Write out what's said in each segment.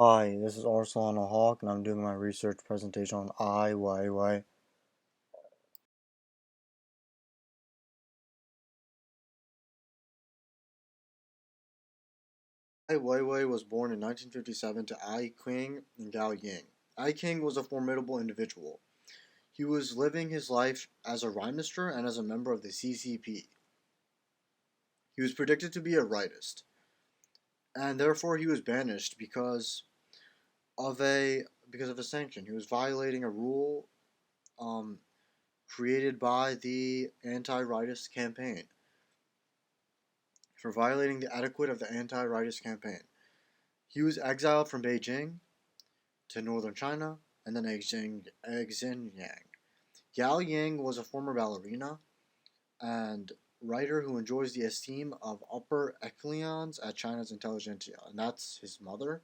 Hi, this is Arsalan Hawk, and I'm doing my research presentation on Ai Weiwei. Ai Weiwei was born in 1957 to Ai Qing and Gao Ying. Ai Qing was a formidable individual. He was living his life as a rhymester and as a member of the CCP. He was predicted to be a rightist, and therefore he was banished of a because of a sanction. He was violating a rule um, created by the anti-rightist campaign for violating the etiquette of the anti-rightist campaign. He was exiled from Beijing to northern China and then Xinjiang. Gao Ying was a former ballerina and writer who enjoys the esteem of upper echelons at China's intelligentsia, and that's his mother.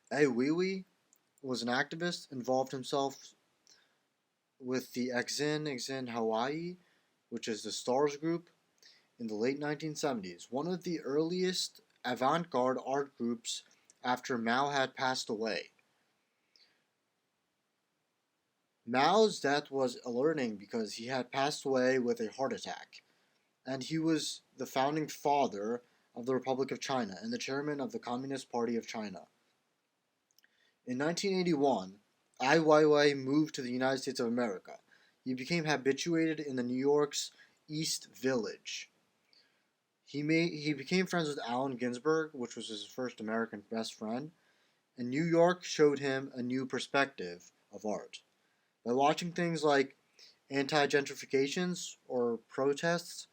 Ai Weiwei was an activist, involved himself with the Exin Hawaii, which is the Stars Group, in the late 1970s, one of the earliest avant garde art groups after Mao had passed away. Mao's death was alerting because he had passed away with a heart attack, and he was the founding father of the Republic of China and the chairman of the Communist Party of China. In 1981, Ai Weiwei moved to the United States of America. He became habituated in the New York's East Village. He became friends with Allen Ginsberg, which was his first American best friend, and New York showed him a new perspective of art. By watching things like anti-gentrifications or protests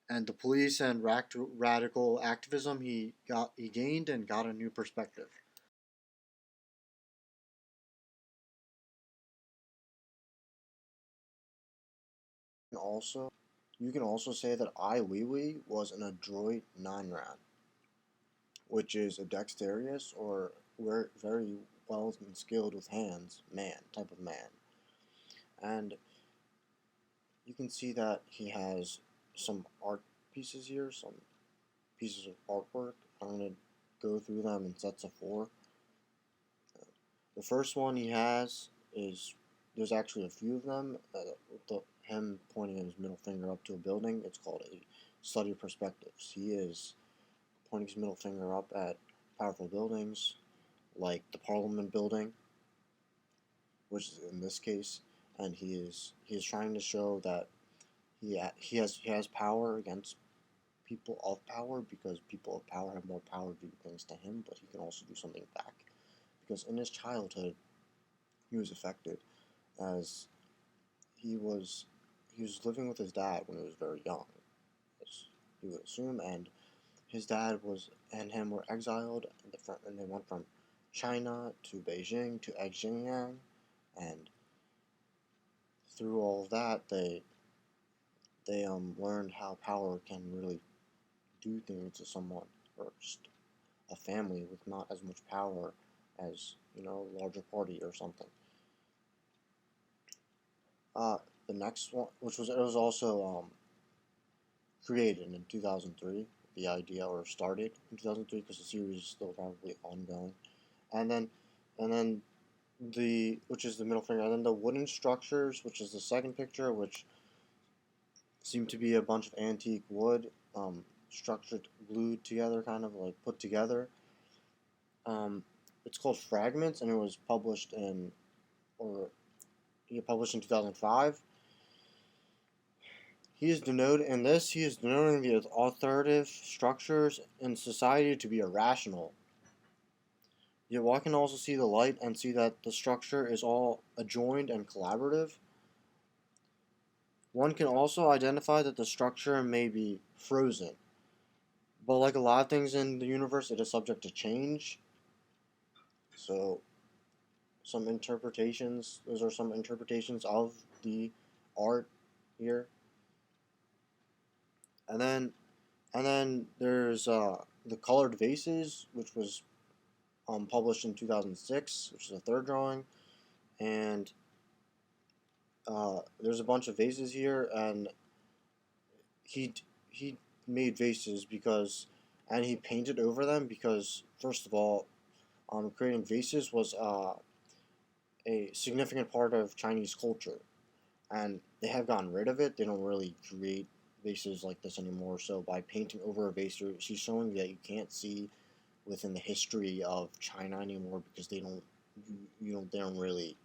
and the police and radical activism, he gained and got a new perspective. And also, you can also say that Ai Weiwei was an adroit nine-ran, which is a dexterous or very well and skilled with hands man type of man. And you can see that he has some art pieces here, some pieces of artwork. I'm going to go through them in sets of four. The first one he has is there's actually a few of them. Him pointing his middle finger up to a building. It's called a study of perspectives. He is pointing his middle finger up at powerful buildings like the Parliament building, which is in this case, and he is trying to show that he has power against people of power because people of power have more power to do things to him, but he can also do something back because in his childhood he was affected as he was he was living with his dad when he was very young, as he would assume, and his dad was and him were exiled, and they went from China to Beijing to Xinjiang, and through all of that, they learned how power can really do things to someone or just a family with not as much power as a larger party or something. Uh, the next one, which was it was also created in 2003. The idea or started in 2003 because the series is still probably ongoing, and then the which is the middle finger, and then the wooden structures, which is the second picture, which seem to be a bunch of antique wood, structured, glued together, kind of like put together. Um, it's called Fragments, and it was published in or he published in 2005. He is denoting the authoritative structures in society to be irrational. Yet one can also see the light and see that the structure is all adjoined and collaborative. One can also identify that the structure may be frozen, but like a lot of things in the universe, it is subject to change. So those are some interpretations of the art here. And then there's the colored vases, which was published in 2006, which is a third drawing, and there's a bunch of vases here, and he he made vases because and he painted over them because, first of all, creating vases was a significant part of Chinese culture, and they have gotten rid of it. They don't really create vases like this anymore. So by painting over a vase, she's showing that you can't see within the history of China anymore because they don't really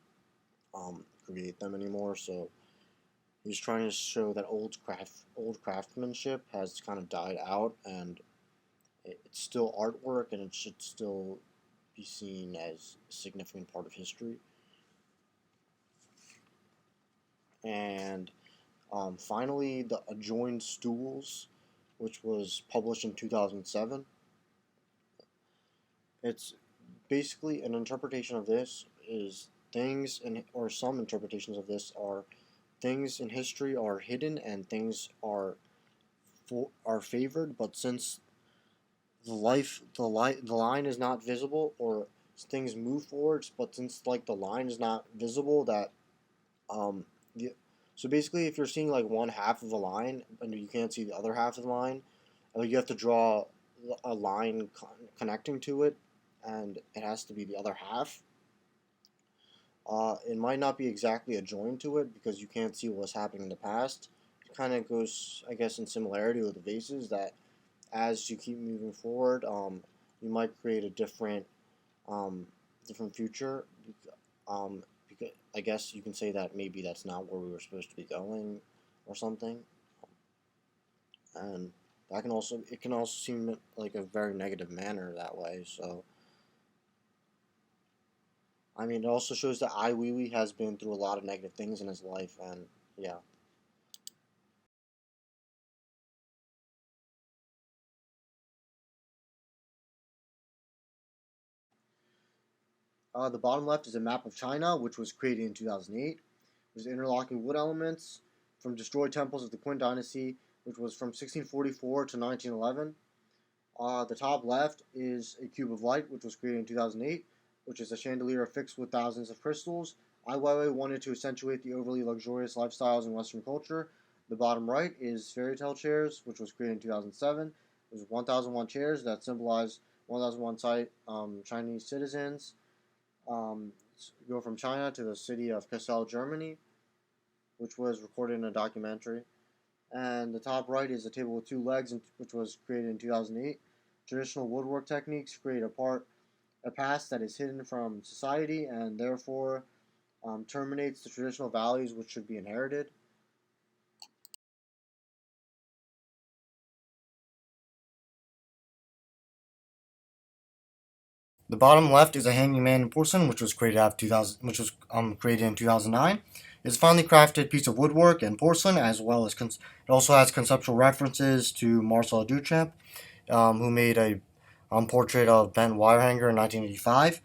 create them anymore. So he's trying to show that old craftsmanship has kind of died out, and it's still artwork, and it should still be seen as a significant part of history. And finally, the Adjoined Stools, which was published in 2007. It's basically an interpretation of this is things, or some interpretations of this are things in history are hidden and things are favored, but since the line is not visible, or things move forwards, but since like the line is not visible, that um the, so basically if you're seeing like one half of a line and you can't see the other half of the line, you have to draw a line connecting to it, and it has to be the other half. It might not be exactly adjoined to it because you can't see what's happening in the past. It kind of goes, I guess, in similarity with the vases, that as you keep moving forward, you might create a um, different future. Because I guess you can say that maybe that's not where we were supposed to be going, or something. And it can also seem like a very negative manner that way. So I mean, it also shows that Ai Weiwei has been through a lot of negative things in his life, and yeah. The bottom left is a map of China, which was created in 2008. There's interlocking wood elements from destroyed temples of the Qin Dynasty, which was from 1644 to 1911. The top left is a cube of light, which was created in 2008, which is a chandelier affixed with thousands of crystals. Ai Weiwei wanted to accentuate the overly luxurious lifestyles in Western culture. The bottom right is fairy tale chairs, which was created in 2007. There's 1001 chairs that symbolize 1001 Chinese citizens go from China to the city of Kassel, Germany, which was recorded in a documentary. And the top right is a table with two legs, which was created in 2008. Traditional woodwork techniques create a past that is hidden from society and therefore terminates the traditional values which should be inherited. The bottom left is a hanging man in porcelain, which was created after 2000, which was created in 2009. It's a finely crafted piece of woodwork and porcelain, as well as it also has conceptual references to Marcel Duchamp, who made a portrait of Ben Wirehanger in 1985.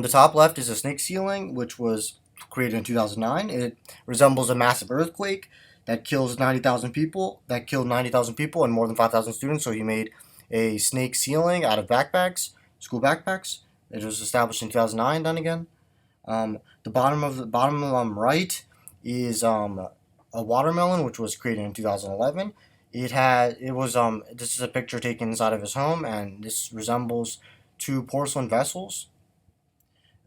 The top left is a snake ceiling, which was created in 2009. It resembles a massive earthquake that killed 90,000 people and more than 5,000 students. So he made a snake ceiling out of school backpacks. It was established in 2009. Then again, the bottom right is a watermelon, which was created in 2011. This is a picture taken inside of his home, and this resembles two porcelain vessels.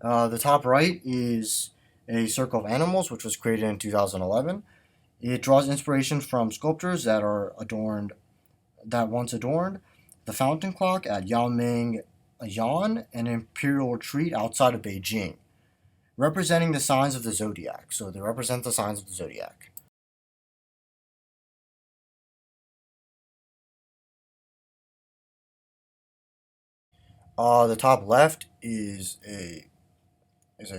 The top right is a circle of animals, which was created in 2011. It draws inspiration from sculptures that once adorned the fountain clock at Yaoming Yan, an imperial retreat outside of Beijing, representing the signs of the zodiac. So they represent the signs of the zodiac. The top left is a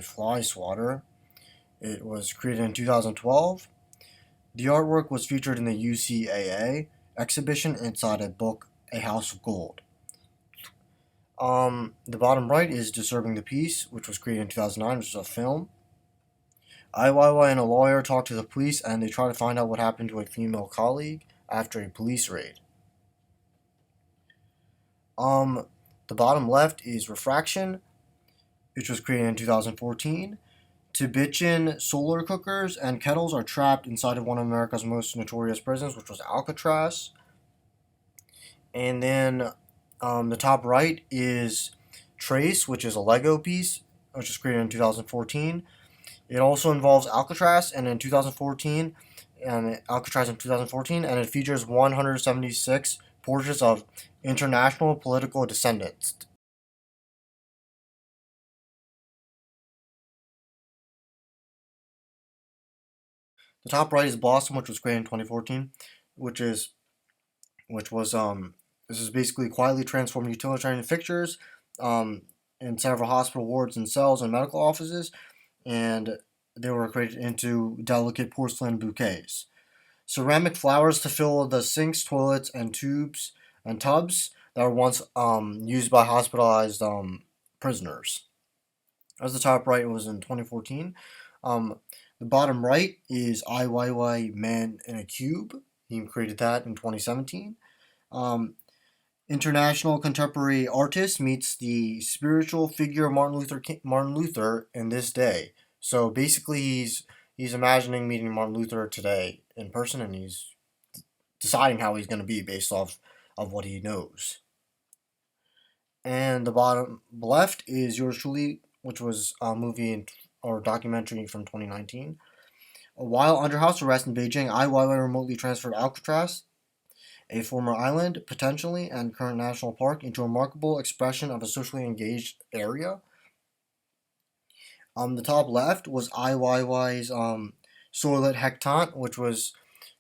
fly swatter. It was created in 2012. The artwork was featured in the UCAA exhibition inside a book, A House of Gold. The bottom right is Disturbing the Peace, which was created in 2009, which is a film. Ai Weiwei and a lawyer talk to the police, and they try to find out what happened to a female colleague after a police raid. Um, the bottom left is Refraction, which was created in 2014. Tibetan solar cookers and kettles are trapped inside of one of America's most notorious prisons, which was Alcatraz. And then the top right is Trace, which is a Lego piece, which was created in 2014. It also involves Alcatraz, and in 2014, and Alcatraz in 2014, and it features 176 portraits of international political descendants. The top right is Blossom, which was created in 2014, which is which was this is basically quietly transformed utilitarian fixtures um, in several hospital wards and cells and medical offices, and they were created into delicate porcelain bouquets. Ceramic flowers to fill the sinks, toilets, and tubes and tubs that were once used by hospitalized prisoners. As the top right was in 2014. Um, the bottom right is Ai Weiwei Man in a Cube. He created that in 2017. Um, International contemporary artist meets the spiritual figure of Martin Luther in this day. So basically, he's imagining meeting Martin Luther today in person, and he's deciding how he's going to be based off of what he knows. And the bottom left is yours truly, which was a movie or documentary from 2019. While under house arrest in Beijing, Ai Weiwei remotely transferred Alcatraz, a former island, potentially, and current national park, into a remarkable expression of a socially engaged area. The top left was Ai Weiwei's Soilet Hectant, which was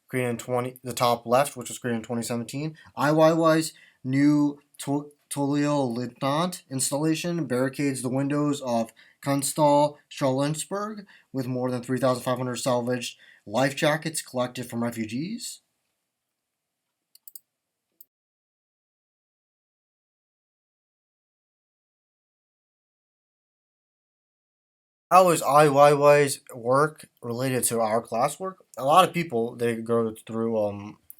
created in 20. The top left, which was created in 2017. Ai Weiwei's new Tolio Lieutenant installation barricades the windows of Kunsthal Charlottenburg with more than 3,500 salvaged life jackets collected from refugees. How is IYY's work related to our classwork? A lot of people they go through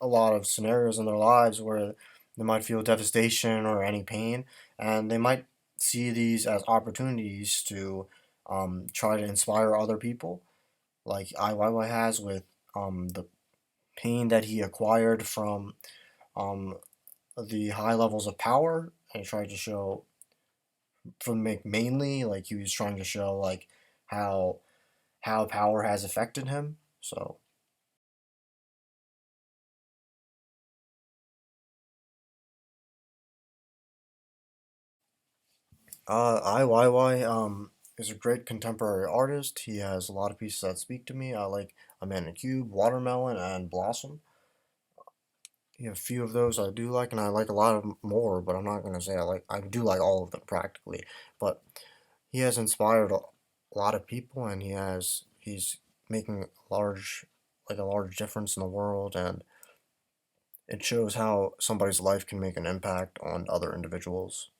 a lot of scenarios in their lives where they might feel devastation or any pain, and they might see these as opportunities to try to inspire other people, like IYY has with the pain that he acquired from um, the high levels of power, and he tried to show from mainly like he was trying to show like how power has affected him. So, IYY is a great contemporary artist. He has a lot of pieces that speak to me. I like A Man in a Cube, Watermelon, and Blossom. You have a few of those I do like, and I like a lot of more. But I'm not gonna say I do like all of them practically. But he has inspired a lot of people, and he's making a large difference in the world, and it shows how somebody's life can make an impact on other individuals.